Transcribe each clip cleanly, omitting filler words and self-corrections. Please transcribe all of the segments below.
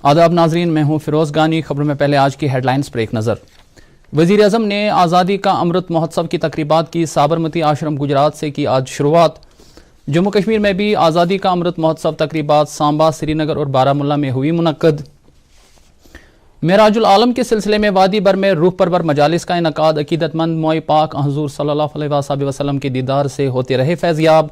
आदाब नाजरीन, मैं हूं फिरोज गानी। खबरों में पहले आज की हेडलाइंस पर एक नज़र। वज़ीर आज़म ने आज़ादी का अमृत महोत्सव की तकरीबात की साबरमती आश्रम गुजरात से की आज शुरुआत। जम्मू कश्मीर में भी आज़ादी का अमृत महोत्सव तकरीबात सांबा, श्रीनगर और बारामुल्ला में हुई मुनक्कद। मेराजुल आलम के सिलसिले में वादी भर में रूह परवर मजालिस का इनकाद। अकीदतमंद मोई पाक हुज़ूर सल्लल्लाहु अलैहि वसल्लम के दीदार से होते रहे फैज़याब।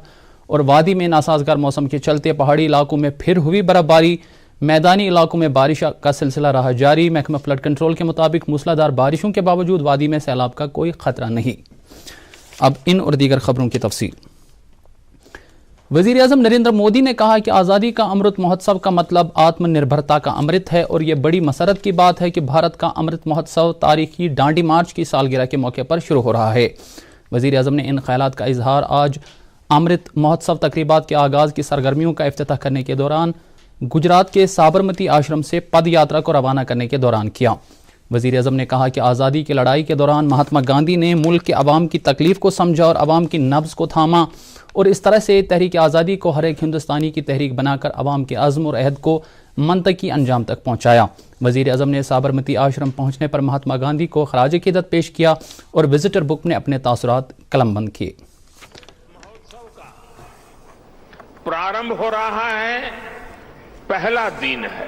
और वादी में नासाजगार मौसम के चलते पहाड़ी इलाकों में फिर हुई बर्फबारी। मैदानी इलाकों में बारिश का सिलसिला रहा जारी। महकमा फ्लड कंट्रोल के मुताबिक मूसलाधार बारिशों के बावजूद वादी में सैलाब का कोई खतरा नहीं। अब इन और दीगर खबरों की तफसील। वज़ीर आज़म नरेंद्र मोदी ने कहा कि आज़ादी का अमृत महोत्सव का मतलब आत्मनिर्भरता का अमृत है और यह बड़ी मसरत की बात है कि भारत का अमृत महोत्सव तारीखी डांडी मार्च की सालगिरह के मौके पर शुरू हो रहा है। वज़ीर आज़म ने इन ख्यालात का इजहार आज अमृत महोत्सव तकरीबात के आगाज़ की सरगर्मियों का इफ्तिताह करने के दौरान गुजरात के साबरमती आश्रम से पद यात्रा को रवाना करने के दौरान किया। वज़ीर आज़म ने कहा कि आज़ादी की लड़ाई के दौरान महात्मा गांधी ने मुल्क के अवाम की तकलीफ को समझा और अवाम की नब्ज़ को थामा और इस तरह से तहरीक आज़ादी को हर एक हिंदुस्तानी की तहरीक बनाकर अवाम के अज़्म और अहद को मंतकी अंजाम तक पहुँचाया। वज़ीर आज़म ने साबरमती आश्रम पहुँचने पर महात्मा गांधी को खराज अक़ीदत पेश किया और विजिटर बुक में अपने तासुरात कलमबंद किए। प्रारंभ हो रहा है, पहला दिन है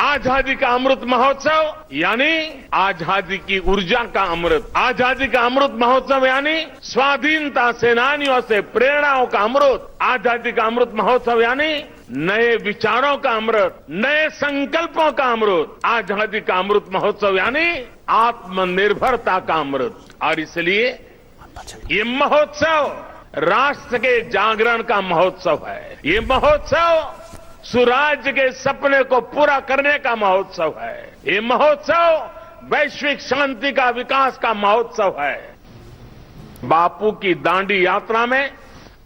आजादी का अमृत महोत्सव, यानी आजादी की ऊर्जा का अमृत। आजादी का अमृत महोत्सव यानी स्वाधीनता सेनानियों से प्रेरणाओं का अमृत। आजादी का अमृत महोत्सव यानी नए विचारों का अमृत, नए संकल्पों का अमृत। आजादी का अमृत महोत्सव यानी आत्मनिर्भरता का अमृत। और इसलिए ये महोत्सव राष्ट्र के जागरण का महोत्सव है। ये महोत्सव सुराज्य के सपने को पूरा करने का महोत्सव है। ये महोत्सव वैश्विक शांति का, विकास का महोत्सव है। बापू की दांडी यात्रा में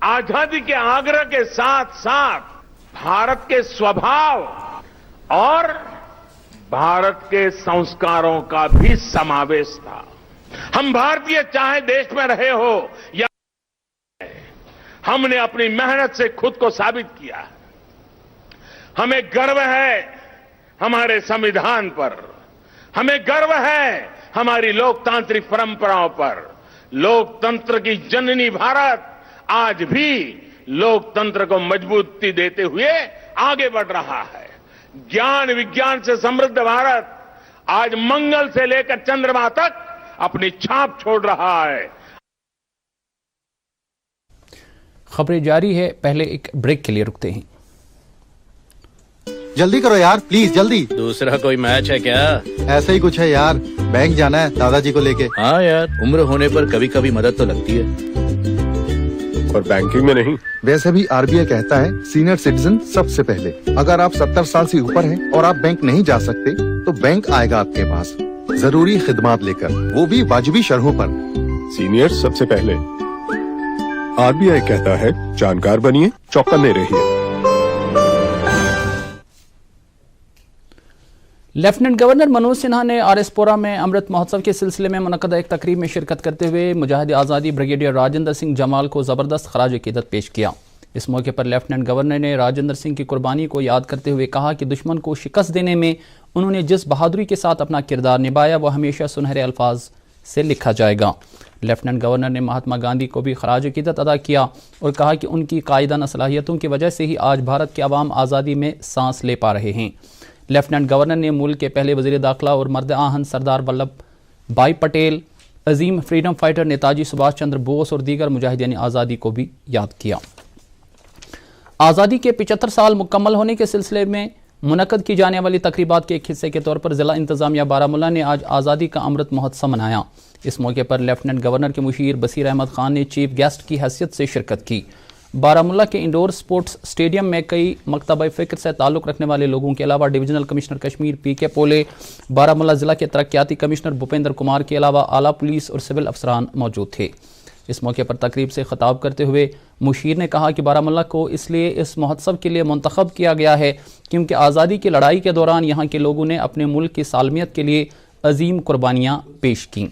आजादी के आग्रह के साथ साथ भारत के स्वभाव और भारत के संस्कारों का भी समावेश था। हम भारतीय चाहे देश में रहे हो या हमने अपनी मेहनत से खुद को साबित किया है। हमें गर्व है हमारे संविधान पर, हमें गर्व है हमारी लोकतांत्रिक परंपराओं पर। लोकतंत्र की जननी भारत आज भी लोकतंत्र को मजबूती देते हुए आगे बढ़ रहा है। ज्ञान विज्ञान से समृद्ध भारत आज मंगल से लेकर चंद्रमा तक अपनी छाप छोड़ रहा है। खबरें जारी है, पहले एक ब्रेक के लिए रुकते हैं। जल्दी करो यार, प्लीज जल्दी। दूसरा कोई मैच है क्या? ऐसा ही कुछ है यार, बैंक जाना है दादाजी को लेके। हाँ यार, उम्र होने पर कभी कभी मदद तो लगती है, और बैंकिंग में नहीं। वैसे भी आरबीआई कहता है सीनियर सिटीजन सबसे पहले। अगर आप 70 साल से ऊपर हैं और आप बैंक नहीं जा सकते तो बैंक आएगा आपके पास जरूरी खिदमात लेकर, वो भी वाजिबी शर्हों पर। सीनियर सबसे पहले। आरबीआई कहता है जानकार बनिए, चौकन्ने रहिए। लेफ्टिनेंट गवर्नर मनोज सिन्हा ने आरएसपुरा में अमृत महोत्सव के सिलसिले में मुनक्कदा एक तकरीब में शिरकत करते हुए मुजाहिद आज़ादी ब्रिगेडियर राजेंद्र सिंह जमाल को ज़बरदस्त खराज अक़ीदत पेश किया। इस मौके पर लेफ्टिनेंट गवर्नर ने राजेंद्र सिंह की कुर्बानी को याद करते हुए कहा कि दुश्मन को शिकस्त देने में उन्होंने जिस बहादुरी के साथ अपना किरदार निभाया वह हमेशा सुनहरे अल्फाज से लिखा जाएगा। लेफ्टिनेंट गवर्नर ने महात्मा गांधी को भी खराज अक़ीदत अदा किया और कहा कि उनकी कायदाना सलाहियतों की वजह से ही आज भारत के अवाम आज़ादी में सांस ले पा रहे हैं। लेफ्टिनेंट गवर्नर ने मुल्क के पहले वज़ीर दाखिला और मर्द आहन सरदार वल्लभ भाई पटेल, अजीम फ्रीडम फाइटर नेताजी सुभाष चंद्र बोस और दीगर मुजाहिदीन आज़ादी को भी याद किया। आज़ादी के 75 साल मुकम्मल होने के सिलसिले में मुनक्कद की जाने वाली तकरीबात के एक हिस्से के तौर पर ज़िला इंतज़ामिया बारामुल्ला ने आज आज़ादी का अमृत महोत्सव मनाया। इस मौके पर लेफ्टिनेंट गवर्नर के मुशीर बसीर अहमद खान ने चीफ गेस्ट की हैसियत से शिरकत की। बारामुल्ला के इंडोर स्पोर्ट्स स्टेडियम में कई मकतब फ़िक्र से ताल्लुक़ रखने वाले लोगों के अलावा डिवीजनल कमिश्नर कश्मीर पीके पोले, बारामुल्ला ज़िला के तरक्याती कमिश्नर भूपेंद्र कुमार के अलावा आला पुलिस और सिविल अफसरान मौजूद थे। इस मौके पर तकरीब से खिताब करते हुए मुशीर ने कहा कि बारामुल्ला को इसलिए इस महोत्सव के लिए मुंतखब किया गया है क्योंकि आज़ादी की लड़ाई के दौरान यहाँ के लोगों ने अपने मुल्क की सालमियत के लिए अजीम कुर्बानियाँ पेश कीं।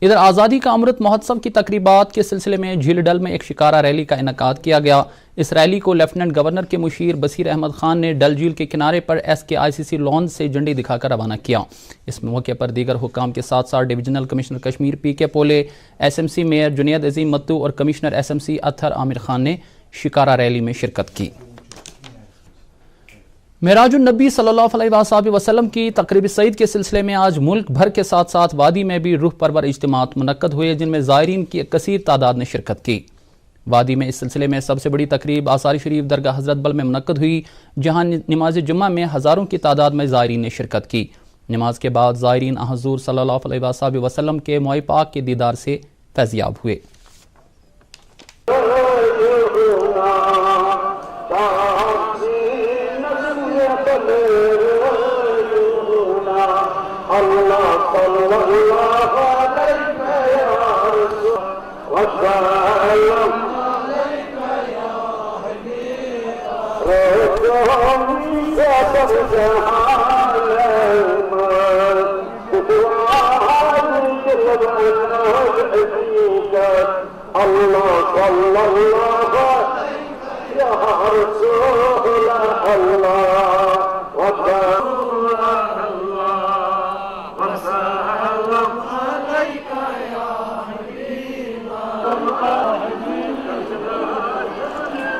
इधर आज़ादी का अमृत महोत्सव की तकरीबात के सिलसिले में झील डल में एक शिकारा रैली का इनकाद किया गया। اس ریلی کو لیفٹیننٹ گورنر کے مشیر بصیر احمد خان نے ڈل جھیل کے کنارے پر SKICC لان سے جھنڈی دکھا کر روانہ کیا۔ اس موقع پر دیگر حکام کے ساتھ ساتھ divisional commissioner Kashmir PK Pole, SMC mayor Junaid Azim Mattu اور کمشنر SMC اطہر عامر خان نے شکارہ ریلی میں شرکت کی۔ معراج النبی صلی اللہ علیہ وآلہ وسلم کی تقریب سعید کے سلسلے میں آج ملک بھر کے ساتھ ساتھ وادی میں بھی روح پرور اجتماعات منعقد ہوئے، جن میں زائرین کی کثیر تعداد نے شرکت کی۔ وادی میں اس سلسلے میں سب سے بڑی تقریب آثار شریف درگاہ حضرت بل میں منعقد ہوئی، جہاں نماز جمعہ میں ہزاروں کی تعداد میں زائرین نے شرکت کی۔ نماز کے بعد زائرین حضور صلی اللہ علیہ وآلہ وسلم کے موئے پاک کے دیدار سے فیضیاب ہوئے۔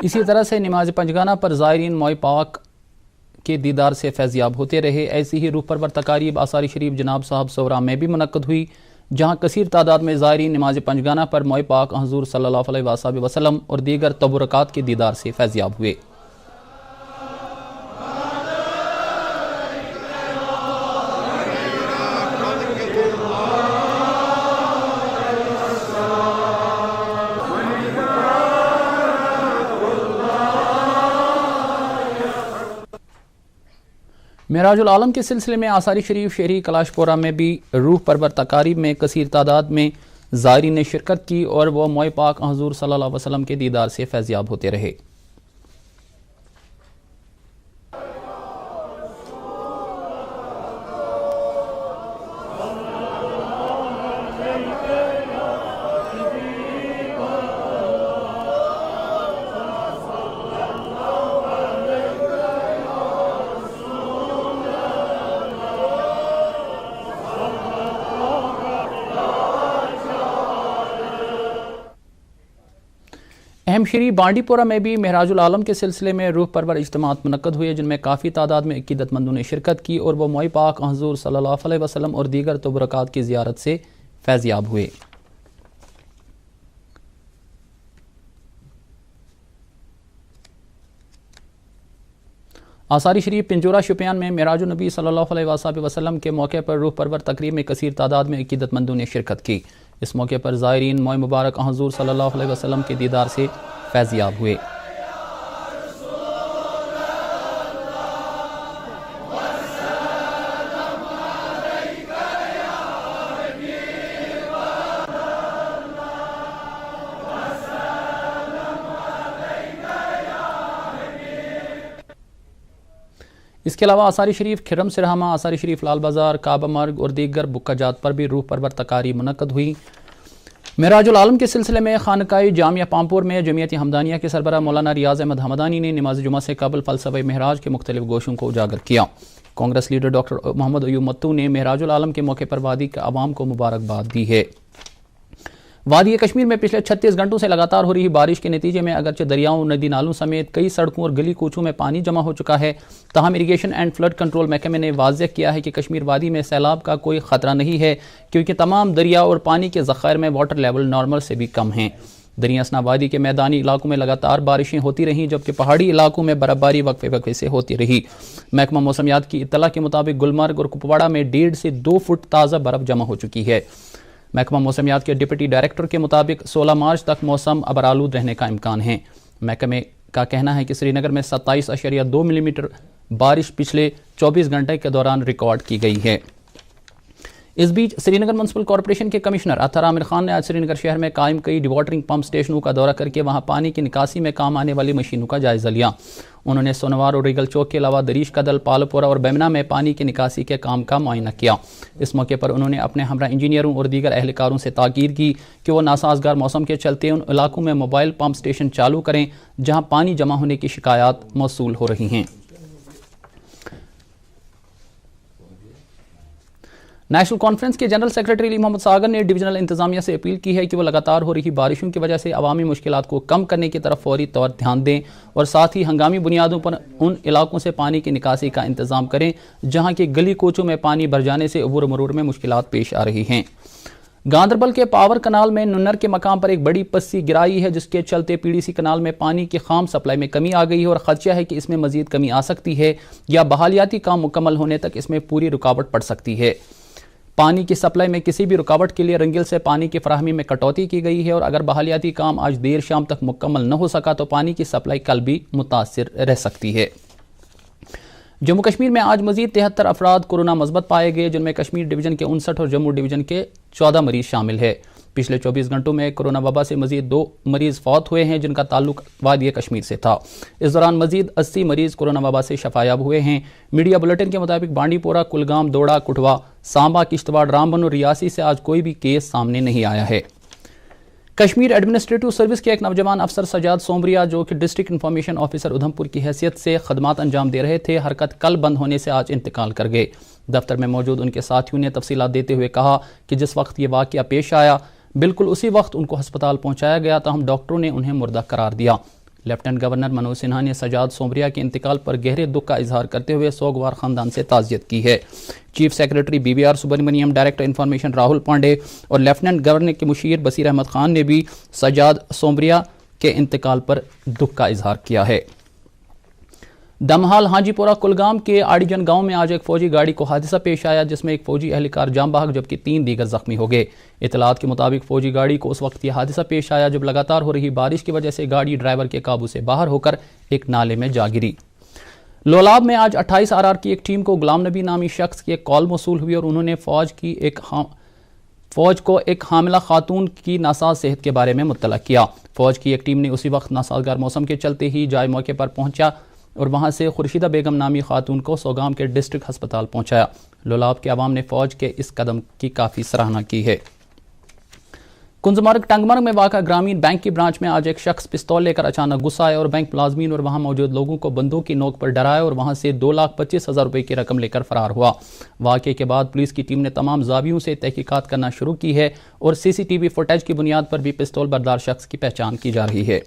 اسی طرح سے نماز پنجگانہ پر زائرین موئے پاک کے دیدار سے فیضیاب ہوتے رہے۔ ایسی ہی روح پرور تقاریب آثار شریف جناب صاحب سورا میں بھی منعقد ہوئی، جہاں کثیر تعداد میں زائرین نماز پنجگانہ پر موئے پاک حضور صلی اللہ علیہ وآلہ وسلم اور دیگر تبرکات کے دیدار سے فیضیاب ہوئے۔ معراج العالم کے سلسلے میں آثار شریف شہری کلاش پورہ میں بھی روح پرور تقاریب میں کثیر تعداد میں زائرین نے شرکت کی اور وہ موئے پاک حضور صلی اللہ علیہ وسلم کے دیدار سے فیضیاب ہوتے رہے۔ اہم شری بانڈی پورہ میں بھی معراج العالم کے سلسلے میں روح پرور اجتماعات منعقد ہوئے، جن میں کافی تعداد میں عقیدت مندوں نے شرکت کی اور وہ موئے پاک حضور صلی اللہ علیہ وسلم اور دیگر تبرکات کی زیارت سے فیضیاب ہوئے۔ آثار شریف پنجورہ شوپیان میں معراج النبی صلی اللہ علیہ وآلہ وسلم کے موقع پر روح پرور تقریب میں کثیر تعداد میں عقیدت مندوں نے شرکت کی۔ اس موقع پر زائرین موئے مبارک حضور صلی اللہ علیہ وسلم کے دیدار سے فیضیاب ہوئے۔ اس کے علاوہ آثار شریف کھرم سرہامہ، آثار شریف لال بازار، کعبہ مرگ اور دیگر بکہ جات پر بھی روح پرور تقاریب منعقد ہوئی۔ معراج العالم کے سلسلے میں خانقاہ جامعہ پامپور میں جمعیت حمدانیہ کے سربراہ مولانا ریاض احمد حمدانی نے نماز جمعہ سے قبل فلسفہ معراج کے مختلف گوشوں کو اجاگر کیا۔ کانگریس لیڈر ڈاکٹر محمد ایوب متو نے معراج العالم کے موقع پر وادی کے عوام کو مبارکباد دی ہے۔ وادی کشمیر میں پچھلے 36 گھنٹوں سے لگاتار ہو رہی بارش کے نتیجے میں اگرچہ دریاؤں، ندی نالوں سمیت کئی سڑکوں اور گلی کوچوں میں پانی جمع ہو چکا ہے، تاہم اریگیشن اینڈ فلڈ کنٹرول محکمے نے واضح کیا ہے کہ کشمیر وادی میں سیلاب کا کوئی خطرہ نہیں ہے، کیونکہ تمام دریا اور پانی کے ذخائر میں واٹر لیول نارمل سے بھی کم ہیں۔ دریاسنا وادی کے میدانی علاقوں میں لگاتار بارشیں ہوتی رہیں، جبکہ پہاڑی علاقوں میں برف باری وقفے وقفے سے ہوتی رہی۔ محکمہ موسمیات کی اطلاع کے مطابق گلمرگ اور کپواڑہ میں 1.5 سے 2 فٹ تازہ برف جمع ہو چکی ہے۔ محکمہ موسمیات کے ڈپٹی ڈائریکٹر کے مطابق 16 مارچ تک موسم ابرآلود رہنے کا امکان ہے۔ محکمے کا کہنا ہے کہ سری نگر میں 27.2 ملی میٹر بارش پچھلے 24 گھنٹے کے دوران ریکارڈ کی گئی ہے۔ इस बीच श्रीनगर म्युनिसिपल कॉरपोरेशन के कमिश्नर अतहर आमिर खान ने आज श्रीनगर शहर में कायम कई डिवाटरिंग पंप स्टेशनों का दौरा करके वहां पानी की निकासी में काम आने वाली मशीनों का जायजा लिया। उन्होंने सोनवार और रीगल चौक के अलावा दरीश कदल, पालपुरा और बेमना में पानी की निकासी के काम का मुआयना किया। इस मौके पर उन्होंने अपने हमरा इंजीनियरों और दीगर एहलकारों से ताकीद की कि वो नासाजगार मौसम के चलते उन इलाकों में मोबाइल पंप स्टेशन चालू करें जहां पानी जमा होने की शिकायत मौसूल हो रही हैं। नेशनल कॉन्फ्रेंस के जनरल सेक्रेटरी अली मोहम्मद सागर ने डिविजनल इंतजामिया से अपील की है कि वो लगातार हो रही बारिशों की वजह से अवामी मुश्किलात को कम करने की तरफ फौरी तौर ध्यान दें और साथ ही हंगामी बुनियादों पर उन इलाकों से पानी की निकासी का इंतजाम करें जहां के गली कोचों में पानी भर जाने से अबूर मरूर में मुश्किलात पेश आ रही हैं। गांदरबल के पावर कनाल में नुन्नर के मकाम पर एक बड़ी पस्सी गिराई है, जिसके चलते पीडीसी कनाल में पानी की खाम सप्लाई में कमी आ गई है और खदशा है कि इसमें मजीद कमी आ सकती है या बहालियाती काम मुकम्मल होने तक इसमें पूरी रुकावट पड़ सकती है। पानी की सप्लाई में किसी भी रुकावट के लिए रंगिल से पानी की फराहमी में कटौती की गई है और अगर बहालियाती काम आज देर शाम तक मुकम्मल न हो सका तो पानी की सप्लाई कल भी मुतासिर रह सकती है। जम्मू कश्मीर में आज मजीद 73 अफराद कोरोना मुस्बत पाए गए, जिनमें कश्मीर डिवीजन के 59 और जम्मू डिवीजन के 14 मरीज शामिल है। पिछले 24 घंटों में कोरोना वबा से मजीद 2 मरीज फौत हुए हैं, जिनका ताल्लुक वादिया कश्मीर से था। इस दौरान मजीद 80 मरीज कोरोना वबा से शफायाब हुए हैं। मीडिया बुलेटिन के मुताबिक बांडीपोरा, कुलगाम, दोड़ा, कुठवा, सांबा, किश्तवाड़, रामबन और रियासी से आज कोई भी केस सामने नहीं आया है। कश्मीर एडमिनिस्ट्रेटिव सर्विस के एक नौजवान अफसर सजाद सोमरिया, जो कि डिस्ट्रिक्ट इंफॉर्मेशन ऑफिसर उधमपुर की हैसियत से खदमात अंजाम दे रहे थे, हरकत कल बंद होने से आज इंतकाल कर गए। दफ्तर में मौजूद उनके साथियों ने तफसीलात देते हुए कहा कि जिस वक्त ये वाकया पेश आया बिल्कुल उसी वक्त उनको अस्पताल पहुंचाया गया, ताहम डॉक्टरों ने उन्हें मुर्दा करार दिया। लेफ्टिनेंट गवर्नर मनोज सिन्हा ने सजाद सोमरिया के इंतकाल पर गहरे दुख का इजहार करते हुए सोगवार खानदान से ताज़ियत की है। Chief secretary BVR Subrahmanyam, director information Rahul Pandey और लेफ्टिनेंट गवर्नर के मुशीर बसीर अहमद खान ने भी सजाद सोमरिया के इंतकाल पर दुख का इजहार किया है। दमहाल हाजीपुरा कुलगाम के आड़ीजन गांव में आज एक फौजी गाड़ी को हादसा पेश आया, जिसमें एक फौजी एहलकार जाम बहक जबकि 3 दीगर जख्मी हो गए। इतलात के मुताबिक फौजी गाड़ी को उस वक्त यह हादसा पेश आया जब लगातार हो रही बारिश की वजह से गाड़ी ड्राइवर के काबू से बाहर होकर एक नाले में जा गिरी। लोलाब में आज 28 RR की एक टीम को गुलाम नबी नामी शख्स की एक कॉल मौसूल हुई और उन्होंने फौज को एक हामिला खातून की नासाज सेहत के बारे में मुत्तला किया। फौज की एक टीम ने उसी वक्त नासाजगार मौसम के चलते ही जाए मौके पर पहुंचा और वहां से खुर्शीदा बेगम नामी खातून को सोगाम के डिस्ट्रिक्ट अस्पताल पहुंचाया। लोलाब के अवाम ने फौज के इस कदम की काफ़ी सराहना की है। कुंजमार्ग टंगमर्ग में वाक़ा ग्रामीण बैंक की ब्रांच में आज एक शख्स पिस्तौल लेकर अचानक घुस आया और बैंक मुलाजमीन और वहां मौजूद लोगों को बंदूक की नोक पर डराया और वहां से 2,25,000 रुपये की रकम लेकर फरार हुआ। वाक़े के बाद पुलिस की टीम ने तमाम ज़ावियों से तहकीकात करना शुरू की है और CCTV फुटेज की बुनियाद पर भी पिस्तौल बरदार शख्स की पहचान की जा रही है।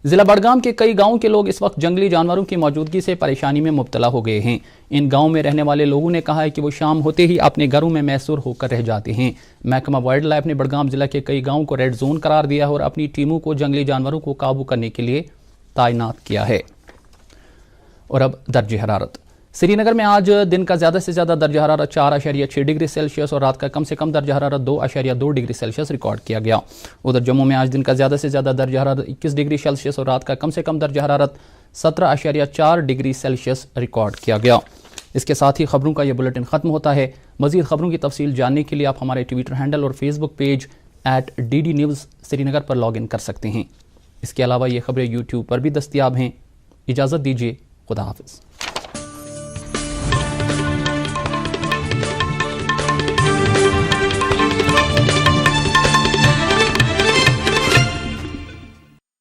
जिला बड़गाम के कई गांवों के लोग इस वक्त जंगली जानवरों की मौजूदगी से परेशानी में मुब्तला हो गए हैं। इन गांवों में रहने वाले लोगों ने कहा है कि वो शाम होते ही अपने घरों में मैसूर होकर रह जाते हैं। महकमा वाइल्ड लाइफ ने बड़गाम जिला के कई गांवों को रेड जोन करार दिया है और अपनी टीमों को जंगली जानवरों को काबू करने के लिए तैनात किया है। और अब दर्जे हरारत। श्रीनगर में आज दिन का ज़्यादा से ज़्यादा दर्जा हरारत 4.6 डिग्री सेल्सियस और रात का कम से कम दर्जा हरारत 2.2 डिग्री सेल्सियस रिकॉर्ड किया गया। उधर जम्मू में आज दिन का ज़्यादा से ज़्यादा दर्जा हरारत 21 डिग्री सेल्सियस और रात का कम से कम दर्जा हरारत 17.4 डिग्री सेल्सियस रिकॉर्ड किया गया। इसके साथ ही खबरों का यह बुलेटिन ख़त्म होता है। मज़ीद खबरों की तफसील जानने के लिए आप हमारे ट्विटर हैंडल और Facebook page @DD News Srinagar पर लॉग इन कर सकते हैं। इसके अलावा ये खबरें यूट्यूब पर भी दस्तियाब हैं। इजाज़त दीजिए, खुदा हाफ़िज़।